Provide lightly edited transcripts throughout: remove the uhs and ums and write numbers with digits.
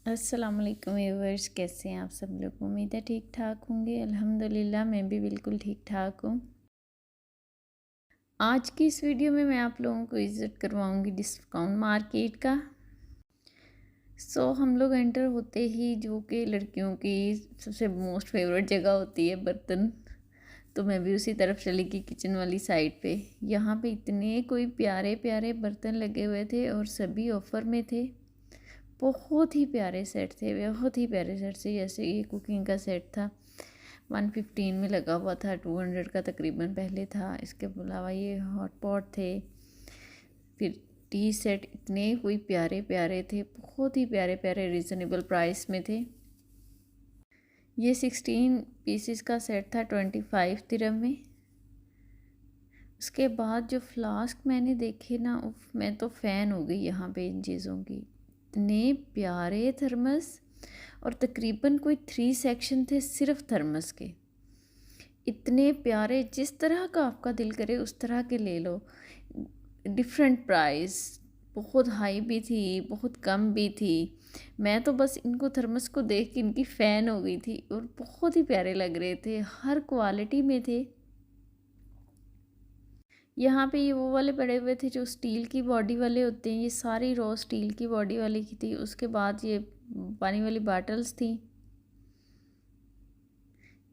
अस्सलाम वालेकुम व्यूअर्स, कैसे हैं आप सब लोग। उम्मीद है ठीक ठाक होंगे। अल्हम्दुलिल्लाह मैं भी बिल्कुल ठीक ठाक हूँ। आज की इस वीडियो में मैं आप लोगों को विज़िट करवाऊँगी डिस्काउंट मार्केट का। हम लोग एंटर होते ही, जो कि लड़कियों की सबसे मोस्ट फेवरेट जगह होती है बर्तन, तो मैं भी उसी तरफ चली गई, किचन वाली साइड पे। यहाँ पे इतने कोई प्यारे प्यारे बर्तन लगे हुए थे और सभी ऑफ़र में थे। बहुत ही प्यारे सेट थे, बहुत ही प्यारे सेट थे। जैसे ये कुकिंग का सेट था 115 में लगा हुआ था, 200 का तकरीबन पहले था। इसके अलावा ये हॉट पॉट थे, फिर टी सेट इतने कोई प्यारे प्यारे थे, बहुत ही प्यारे प्यारे रिजनेबल प्राइस में थे। ये 16 पीसेस का सेट था 25 दिरहम में। उसके बाद जो फ्लास्क मैंने देखे ना, मैं तो फ़ैन हो गई यहाँ पे इन चीज़ों की। इतने प्यारे थर्मस, और तकरीबन कोई 3 सेक्शन थे सिर्फ थर्मस के। इतने प्यारे, जिस तरह का आपका दिल करे उस तरह के ले लो। डिफरेंट प्राइस, बहुत हाई भी थी, बहुत कम भी थी। मैं तो बस इनको थर्मस को देख के इनकी फ़ैन हो गई थी, और बहुत ही प्यारे लग रहे थे, हर क्वालिटी में थे। यहाँ पे ये वो वाले पड़े हुए थे जो स्टील की बॉडी वाले होते हैं, ये सारी रॉ स्टील की बॉडी वाली की थी। उसके बाद ये पानी वाली बॉटल्स थी।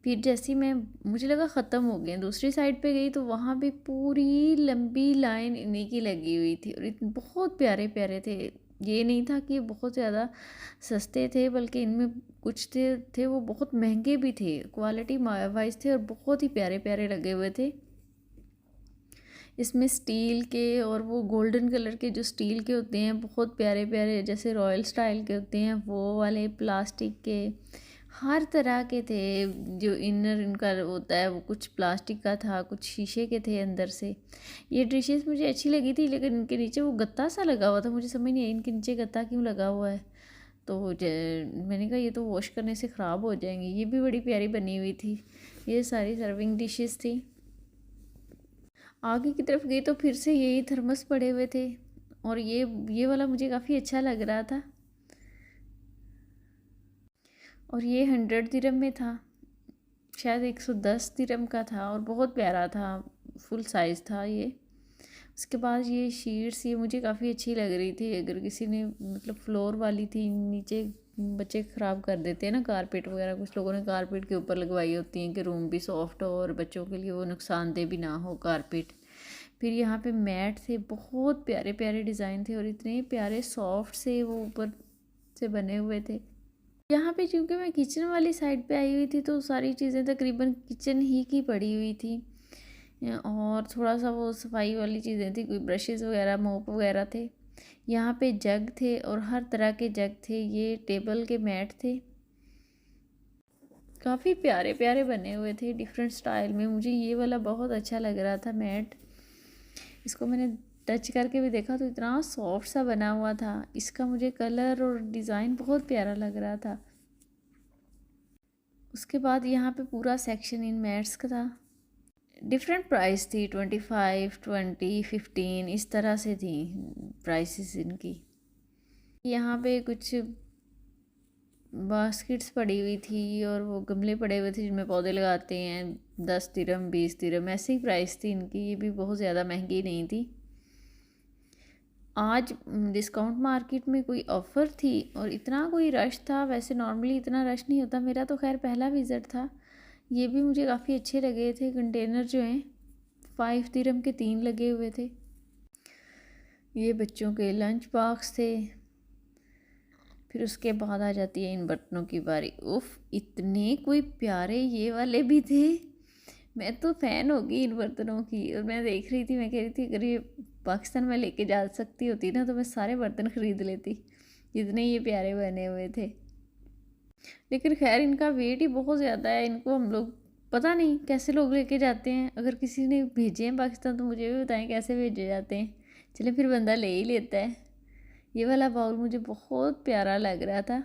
फिर जैसे मैं, मुझे लगा ख़त्म हो गए, दूसरी साइड पे गई तो वहाँ पे पूरी लंबी लाइन इन्हीं की लगी हुई थी, और बहुत प्यारे प्यारे थे। ये नहीं था कि बहुत ज़्यादा सस्ते थे, बल्कि इनमें कुछ थे वो बहुत महंगे भी थे, क्वालिटी वाइज थे, और बहुत ही प्यारे प्यारे लगे हुए थे। इसमें स्टील के और वो गोल्डन कलर के जो स्टील के होते हैं, बहुत प्यारे प्यारे, जैसे रॉयल स्टाइल के होते हैं वो वाले, प्लास्टिक के, हर तरह के थे। जो इनर इनका होता है वो कुछ प्लास्टिक का था, कुछ शीशे के थे अंदर से। ये डिशेस मुझे अच्छी लगी थी, लेकिन इनके नीचे वो गत्ता सा लगा हुआ था, मुझे समझ नहीं आई इनके नीचे गत्ता क्यों लगा हुआ है। तो मैंने कहा ये तो वॉश करने से ख़राब हो जाएंगी। ये भी बड़ी प्यारी बनी हुई थी। ये सारी सर्विंग डिशेस थी। आगे की तरफ गई तो फिर से यही थर्मस पड़े हुए थे, और ये वाला मुझे काफ़ी अच्छा लग रहा था, और ये 100 दिरहम में था, शायद 110 दिरहम का था, और बहुत प्यारा था, फुल साइज़ था ये। उसके बाद ये शीट्स, ये मुझे काफ़ी अच्छी लग रही थी। अगर किसी ने, मतलब फ्लोर वाली थी, नीचे बच्चे ख़राब कर देते हैं ना कारपेट वगैरह, कुछ लोगों ने कारपेट के ऊपर लगवाई होती हैं कि रूम भी सॉफ्ट हो और बच्चों के लिए वो नुकसानदेह भी ना हो कारपेट। फिर यहाँ पे मैट थे, बहुत प्यारे प्यारे डिज़ाइन थे, और इतने प्यारे सॉफ्ट से वो ऊपर से बने हुए थे। यहाँ पे क्योंकि मैं किचन वाली साइड पे आई हुई थी, तो सारी चीज़ें तकरीबन किचन ही की पड़ी हुई थी, और थोड़ा सा वो सफाई वाली चीज़ें थी, कोई ब्रशेज़ वगैरह, मोप वगैरह थे। यहाँ पे जग थे, और हर तरह के जग थे। ये टेबल के मैट थे, काफ़ी प्यारे प्यारे बने हुए थे डिफरेंट स्टाइल में। मुझे ये वाला बहुत अच्छा लग रहा था मैट। इसको मैंने टच करके भी देखा तो इतना सॉफ्ट सा बना हुआ था। इसका मुझे कलर और डिज़ाइन बहुत प्यारा लग रहा था। उसके बाद यहाँ पे पूरा सेक्शन इन मैट्स का था। डिफरेंट प्राइस थी, 25, 20, 15, इस तरह से थी प्राइसेस इनकी। यहाँ पे कुछ बास्केट्स पड़ी हुई थी, और वो गमले पड़े हुए थे जिनमें पौधे लगाते हैं। 10 दिरहम, 20 दिरहम ऐसी ही प्राइस थी इनकी। ये भी बहुत ज़्यादा महंगी नहीं थी। आज डिस्काउंट मार्केट में कोई ऑफ़र थी, और इतना कोई रश था। वैसे नॉर्मली इतना रश नहीं होता, मेरा तो खैर पहला विज़िट था। ये भी मुझे काफ़ी अच्छे लगे थे। कंटेनर जो हैं 5 दिरहम के 3 लगे हुए थे। ये बच्चों के लंच बॉक्स थे। फिर उसके बाद आ जाती है इन बर्तनों की बारी। उफ़, इतने कोई प्यारे ये वाले भी थे। मैं तो फ़ैन हो गई इन बर्तनों की, और मैं देख रही थी, मैं कह रही थी अगर ये पाकिस्तान में लेके जा सकती होती ना, तो मैं सारे बर्तन ख़रीद लेती, जितने ये प्यारे बने हुए थे। लेकिन खैर इनका वेट ही बहुत ज़्यादा है। इनको हम लोग, पता नहीं कैसे लोग लेके जाते हैं। अगर किसी ने भेजे हैं पाकिस्तान तो मुझे भी बताएं कैसे भेजे जाते हैं। चले, फिर बंदा ले ही लेता है। ये वाला बाउल मुझे बहुत प्यारा लग रहा था,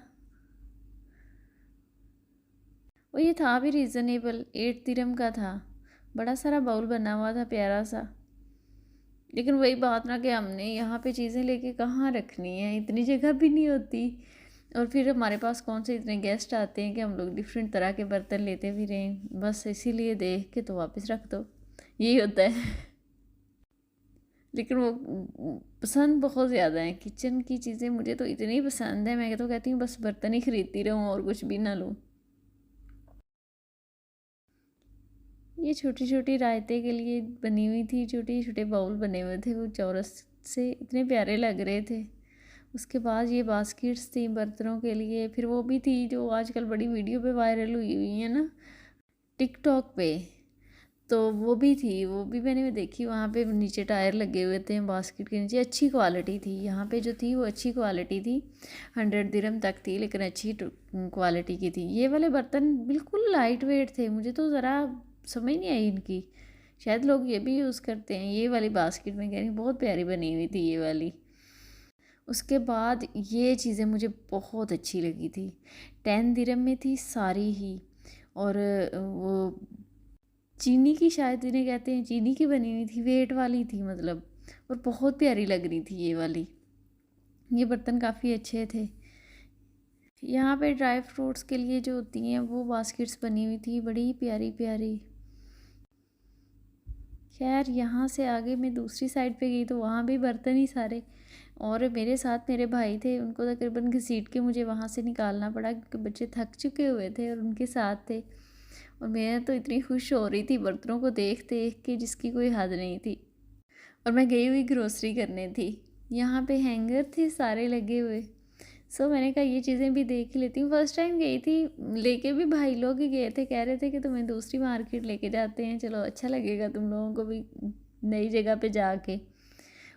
और ये था भी रीज़नेबल, 8 दिरहम का था। बड़ा सारा बाउल बना हुआ था, प्यारा सा। लेकिन वही बात ना कि हमने यहाँ पे चीज़ें लेके कहाँ रखनी है, इतनी जगह भी नहीं होती। और फिर हमारे पास कौन से इतने गेस्ट आते हैं कि हम लोग डिफरेंट तरह के बर्तन लेते भी रहें, बस इसीलिए देख के तो वापस रख दो, यही होता है। लेकिन वो पसंद बहुत ज़्यादा है किचन की चीज़ें, मुझे तो इतनी पसंद है, मैं तो कहती हूँ बस बर्तन ही खरीदती रहूँ और कुछ भी ना लूँ। ये छोटी छोटी रायते के लिए बनी हुई थी, छोटे छोटे बाउल बने हुए थे, वो चौरस से इतने प्यारे लग रहे थे। उसके बाद ये बास्केट्स थी बर्तनों के लिए, फिर वो भी थी जो आजकल बड़ी वीडियो पे वायरल हुई हुई है ना टिकटॉक पे, तो वो भी थी, वो भी मैंने देखी। वहाँ पे नीचे टायर लगे हुए थे बास्केट के नीचे, अच्छी क्वालिटी थी। यहाँ पे जो थी वो अच्छी क्वालिटी थी, 100 दिरहम तक थी, लेकिन अच्छी क्वालिटी की थी। ये वाले बर्तन बिल्कुल लाइट वेट थे, मुझे तो ज़रा समझ नहीं आई इनकी, शायद लोग ये भी यूज़ करते हैं। ये वाली बास्केट में कह रही बहुत प्यारी बनी हुई थी ये वाली। उसके बाद ये चीज़ें मुझे बहुत अच्छी लगी थी, 10 दिरहम में थी सारी ही, और वो चीनी की शायद इन्हें कहते हैं, चीनी की बनी हुई थी, वेट वाली थी मतलब, और बहुत प्यारी लग रही थी ये वाली। ये बर्तन काफ़ी अच्छे थे। यहाँ पे ड्राई फ्रूट्स के लिए जो होती हैं वो बास्केट्स बनी हुई थी, बड़ी प्यारी प्यारी। खैर यहाँ से आगे मैं दूसरी साइड पे गई तो वहाँ भी बर्तन ही सारे, और मेरे साथ मेरे भाई थे, उनको तकरीबन घसीट के मुझे वहाँ से निकालना पड़ा क्योंकि बच्चे थक चुके हुए थे और उनके साथ थे। और मैं तो इतनी खुश हो रही थी बर्तनों को देख देख के जिसकी कोई हद नहीं थी। और मैं गई हुई ग्रोसरी करने थी, यहाँ पे हैंगर थे सारे लगे हुए। सो मैंने कहा ये चीज़ें भी देख ही लेती हूँ। फर्स्ट टाइम गई थी, लेके भी भाई लोग ही गए थे, कह रहे थे कि तुम्हें दूसरी मार्केट लेके जाते हैं, चलो अच्छा लगेगा तुम लोगों को भी नई जगह पे जाके।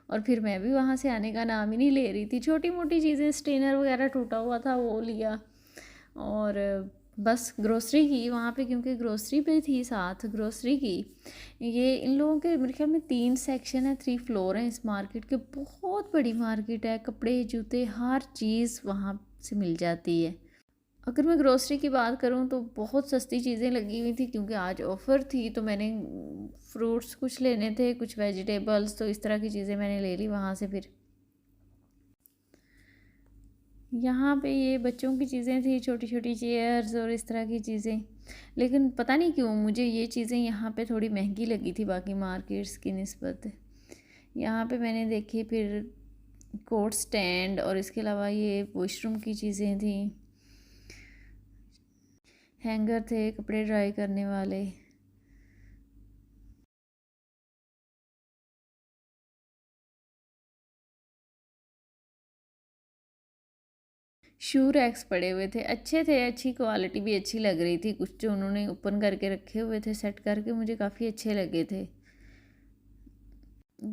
और फिर मैं भी वहाँ से आने का नाम ही नहीं ले रही थी। छोटी मोटी चीज़ें, स्ट्रेनर वगैरह टूटा हुआ था वो लिया, और बस ग्रोसरी की वहाँ पे, क्योंकि ग्रोसरी पे थी साथ ग्रोसरी की। ये इन लोगों के मेरे ख्याल में 3 सेक्शन है, 3 फ्लोर हैं इस मार्केट के, बहुत बड़ी मार्केट है, कपड़े जूते हर चीज़ वहाँ से मिल जाती है। अगर मैं ग्रोसरी की बात करूँ तो बहुत सस्ती चीज़ें लगी हुई थी, क्योंकि आज ऑफ़र थी तो मैंने फ्रूट्स कुछ लेने थे, कुछ वेजिटेबल्स, तो इस तरह की चीज़ें मैंने ले ली वहाँ से। फिर यहाँ पे ये बच्चों की चीज़ें थी, छोटी छोटी चेयर्स और इस तरह की चीज़ें, लेकिन पता नहीं क्यों मुझे ये चीज़ें यहाँ पे थोड़ी महंगी लगी थी बाकी मार्केट्स की निस्बत। यहाँ पे मैंने देखी फिर कोट स्टैंड, और इसके अलावा ये वॉशरूम की चीज़ें थी, हैंगर थे कपड़े ड्राई करने वाले। शू रैक्स पड़े हुए थे, अच्छे थे, अच्छी क्वालिटी भी अच्छी लग रही थी। कुछ जो उन्होंने ओपन करके रखे हुए थे सेट करके, मुझे काफ़ी अच्छे लगे थे।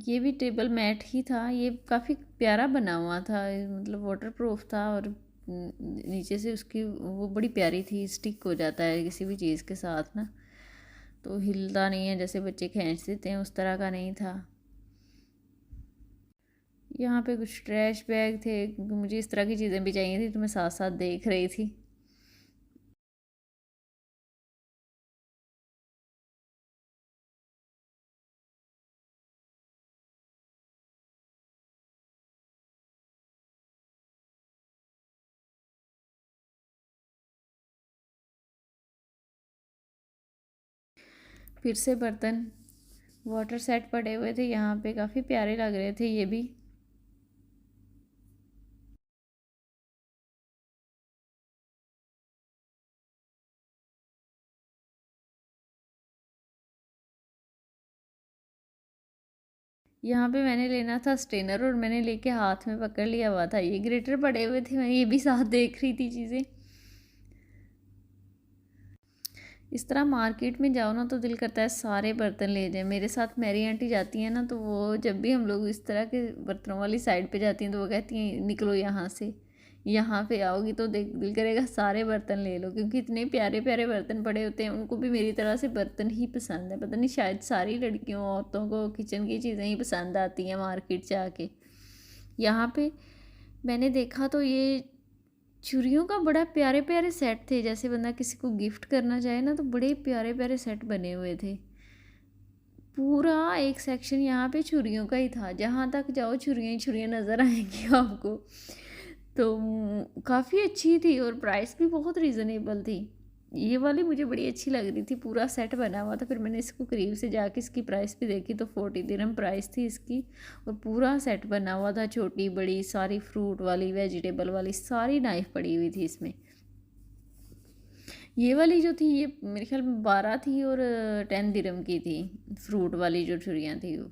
ये भी टेबल मैट ही था, ये काफ़ी प्यारा बना हुआ था, मतलब वाटर प्रूफ था, और नीचे से उसकी वो बड़ी प्यारी थी, स्टिक हो जाता है किसी भी चीज़ के साथ ना, तो हिलता नहीं है, जैसे बच्चे खींच देते हैं उस तरह का नहीं था। यहाँ पे कुछ ट्रैश बैग थे, मुझे इस तरह की चीज़ें भी चाहिए थी तो मैं साथ साथ देख रही थी। फिर से बर्तन वाटर सेट पड़े हुए थे यहाँ पे, काफ़ी प्यारे लग रहे थे ये भी। यहाँ पे मैंने लेना था स्ट्रेनर, और मैंने लेके हाथ में पकड़ लिया हुआ था, ये ग्रेटर पड़े हुए थे, मैं ये भी साथ देख रही थी चीज़ें। इस तरह मार्केट में जाओ ना तो दिल करता है सारे बर्तन ले जाए। मेरे साथ मेरी आंटी जाती है ना, तो वो जब भी हम लोग इस तरह के बर्तनों वाली साइड पे जाती हैं तो वो कहती हैं निकलो यहाँ से, यहाँ पे आओगी तो देख दिल करेगा सारे बर्तन ले लो, क्योंकि इतने प्यारे प्यारे बर्तन पड़े होते हैं। उनको भी मेरी तरह से बर्तन ही पसंद है, पता नहीं शायद सारी लड़कियों औरतों को किचन की चीज़ें ही पसंद आती हैं मार्केट जाके। यहाँ पे मैंने देखा तो ये चूड़ियों का बड़ा प्यारे प्यारे सेट थे, जैसे बंदा किसी को गिफ्ट करना चाहे ना, तो बड़े प्यारे प्यारे सेट बने हुए थे। पूरा एक सेक्शन यहाँ पे चूड़ियों का ही था, जहाँ तक जाओ चूड़ियाँ ही चूड़ियाँ नज़र आएंगी आपको। तो काफ़ी अच्छी थी और प्राइस भी बहुत रीज़नेबल थी। ये वाली मुझे बड़ी अच्छी लग रही थी, पूरा सेट बना हुआ था। फिर मैंने इसको करीब से जाके इसकी प्राइस भी देखी तो 40 दिरहम प्राइस थी इसकी, और पूरा सेट बना हुआ था, छोटी बड़ी सारी फ्रूट वाली वेजिटेबल वाली सारी नाइफ़ पड़ी हुई थी इसमें। ये वाली जो थी ये मेरे ख्याल में 12 थी और 10 दिरहम की थी, फ्रूट वाली जो छुरियाँ थी वो।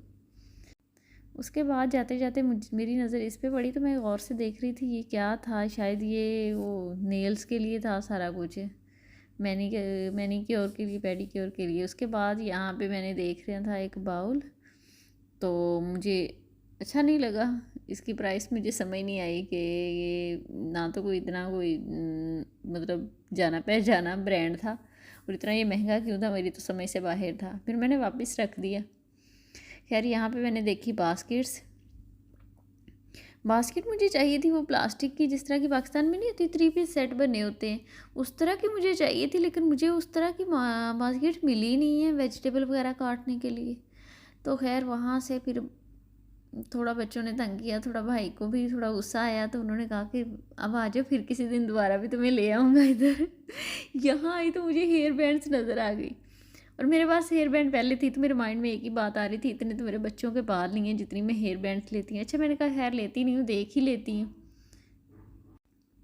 उसके बाद जाते जाते मेरी नज़र इस पे पड़ी तो मैं गौर से देख रही थी ये क्या था, शायद ये वो नेल्स के लिए था सारा कुछ, मैनीक्योर के लिए, पेडिक्योर के लिए। उसके बाद यहाँ पे मैंने देख रहा था एक बाउल, तो मुझे अच्छा नहीं लगा। इसकी प्राइस मुझे समझ नहीं आई कि ये ना तो कोई इतना कोई मतलब जाना पहचाना ब्रांड था, और इतना ये महंगा क्यों था, मेरी तो समझ से बाहर था। फिर मैंने वापस रख दिया। खैर यहाँ पे मैंने देखी बास्केट मुझे चाहिए थी वो प्लास्टिक की, जिस तरह की पाकिस्तान में नहीं होती 3 पीस सेट बने होते हैं, उस तरह की मुझे चाहिए थी। लेकिन मुझे उस तरह की बास्केट मिली नहीं है वेजिटेबल वगैरह काटने के लिए। तो खैर वहाँ से फिर थोड़ा बच्चों ने तंग किया, थोड़ा भाई को भी थोड़ा गुस्सा आया, तो उन्होंने कहा कि अब आ जाओ, फिर किसी दिन दोबारा भी तुम्हें ले आऊँगा इधर। यहाँ आई तो मुझे हेयर बैंड्स नज़र आ गई, और मेरे पास हेयर बैंड पहले थी, तो मेरे माइंड में एक ही बात आ रही थी, इतने तो मेरे बच्चों के बाल नहीं हैं जितनी मैं हेयर बैंड्स लेती हूँ। अच्छा, मैंने कहा खैर लेती नहीं हूँ, देख ही लेती हूँ।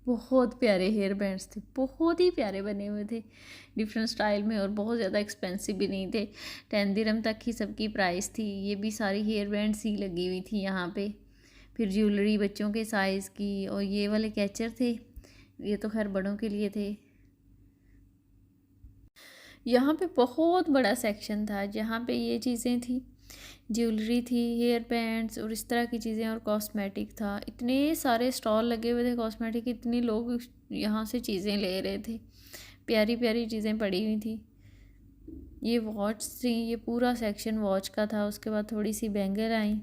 बहुत प्यारे हेयर बैंड्स थे, बहुत ही प्यारे बने हुए थे, डिफरेंट स्टाइल में, और बहुत ज़्यादा एक्सपेंसिव भी नहीं थे। 10 दिरहम तक ही सबकी प्राइस थी। ये भी सारी हेयर बैंड्स ही लगी हुई थी यहाँ पे। फिर ज्वेलरी बच्चों के साइज़ की, और ये वाले कैचर थे, ये तो खैर बड़ों के लिए थे। यहाँ पे बहुत बड़ा सेक्शन था जहाँ पे ये चीज़ें थी, ज्वेलरी थी, हेयर बैंड्स और इस तरह की चीज़ें, और कॉस्मेटिक था। इतने सारे स्टॉल लगे हुए थे कॉस्मेटिक, इतने लोग यहाँ से चीज़ें ले रहे थे, प्यारी प्यारी चीज़ें पड़ी हुई थी। ये वॉच थी, ये पूरा सेक्शन वॉच का था। उसके बाद थोड़ी सी बैंगल आई।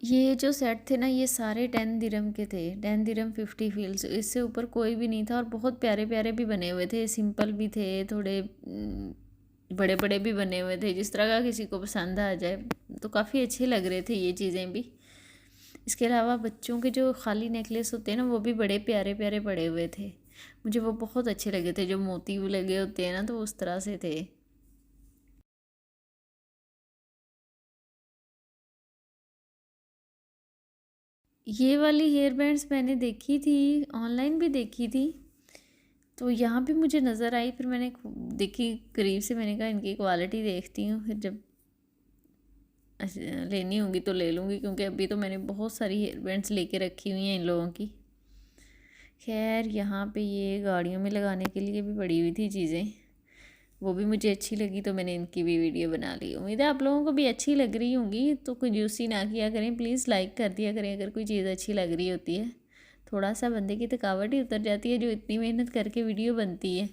ये जो सेट थे ना, ये सारे 10 दिरहम के थे, 10 दिरहम 50 फील्स, इससे ऊपर कोई भी नहीं था। और बहुत प्यारे प्यारे भी बने हुए थे, सिंपल भी थे, थोड़े बड़े बड़े भी बने हुए थे, जिस तरह का किसी को पसंद आ जाए। तो काफ़ी अच्छे लग रहे थे ये चीज़ें भी। इसके अलावा बच्चों के जो खाली नेकलेस होते हैं ना, वो भी बड़े प्यारे प्यारे पड़े हुए थे, मुझे वो बहुत अच्छे लगे थे, जो मोती लगे होते हैं ना, तो उस तरह से थे। ये वाली हेयर बैंड्स मैंने देखी थी, ऑनलाइन भी देखी थी, तो यहाँ भी मुझे नज़र आई। फिर मैंने देखी करीब से, मैंने कहा इनकी क्वालिटी देखती हूँ, फिर जब लेनी होगी तो ले लूँगी, क्योंकि अभी तो मैंने बहुत सारी हेयर बैंड्स लेके रखी हुई हैं इन लोगों की। खैर यहाँ पे ये गाड़ियों में लगाने के लिए भी पड़ी हुई थी चीज़ें, वो भी मुझे अच्छी लगी, तो मैंने इनकी भी वीडियो बना ली। उम्मीद है आप लोगों को भी अच्छी लग रही होंगी, तो कंजूसी ना किया करें, प्लीज़ लाइक कर दिया करें अगर कोई चीज़ अच्छी लग रही होती है। थोड़ा सा बंदे की थकावट ही उतर जाती है जो इतनी मेहनत करके वीडियो बनती है।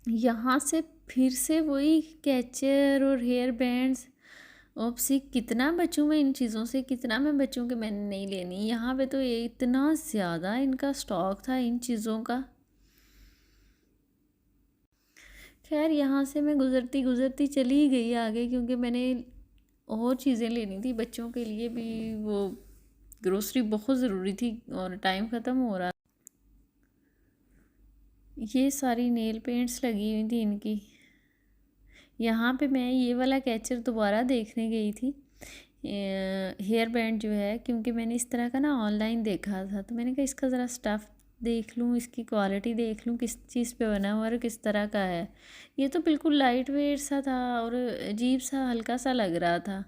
यहाँ से फिर से वही कैचर और हेयर बैंड्स। अब सी कितना बचूँ मैं इन चीज़ों से, कितना मैं बचूँ कि मैंने नहीं लेनी। यहाँ पे तो ये इतना ज़्यादा इनका स्टॉक था इन चीज़ों का। खैर यहाँ से मैं गुज़रती गुज़रती चली गई आगे, क्योंकि मैंने और चीज़ें लेनी थी बच्चों के लिए भी, वो ग्रोसरी बहुत ज़रूरी थी और टाइम ख़त्म हो रहा। ये सारी नेल पेंट्स लगी हुई थी इनकी। यहाँ पे मैं ये वाला कैचर दोबारा देखने गई थी, हेयर बैंड जो है, क्योंकि मैंने इस तरह का ना ऑनलाइन देखा था, तो मैंने कहा इसका ज़रा स्टफ़ देख लूँ, इसकी क्वालिटी देख लूँ किस चीज़ पे बना हुआ है और किस तरह का है। ये तो बिल्कुल लाइट वेट सा था और अजीब सा हल्का सा लग रहा था।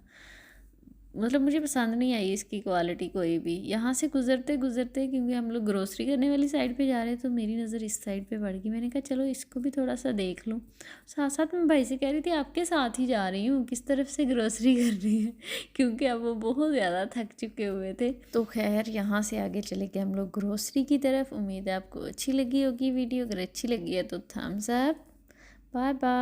मतलब मुझे पसंद नहीं आई इसकी क्वालिटी कोई भी। यहाँ से गुज़रते गुज़रते क्योंकि हम लोग ग्रोसरी करने वाली साइड पे जा रहे तो मेरी नज़र इस साइड पे पड़ गई। मैंने कहा चलो इसको भी थोड़ा सा देख लूँ। साथ साथ मैं भाई से कह रही थी आपके साथ ही जा रही हूँ, किस तरफ से ग्रोसरी कर रही है क्योंकि अब वो बहुत ज़्यादा थक चुके हुए थे। तो खैर यहाँ से आगे चले गए हम लोग ग्रोसरी की तरफ। उम्मीद है आपको अच्छी लगी होगी वीडियो। अगर अच्छी लगी है तो थम्स अप। Bye bye.